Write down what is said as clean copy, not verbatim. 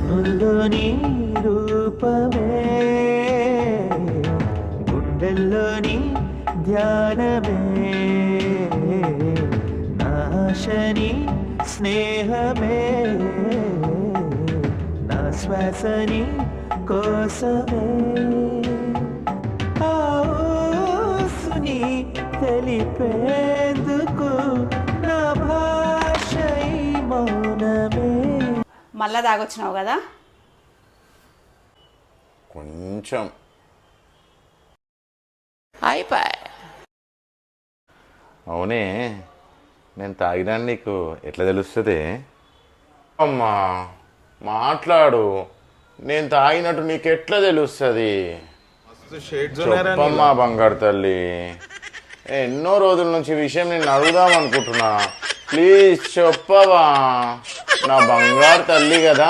కన్నుల్లోని రూపమే గుండెల్లోని ధ్యానమే నాశని స్నేహమే నా శ్వాసని కోసమే ఆసుని తెలిపేందుకు నా భాష ఈ మౌనమే. మళ్ళా తాగొచ్చినావు కదా? కొంచెం అయిపోయి. అవునే, నేను తాగినా నీకు ఎట్లా తెలుస్తుంది? అమ్మా మాట్లాడు, నేను తాగినట్టు నీకు ఎట్లా తెలుస్తుంది? చెప్పమ్మా బంగారు తల్లి, ఎన్నో రోజుల నుంచి విషయం నేను అడుగుదాం అనుకుంటున్నా, ప్లీజ్ చెప్పవా? నా బంగారు తల్లి కదా.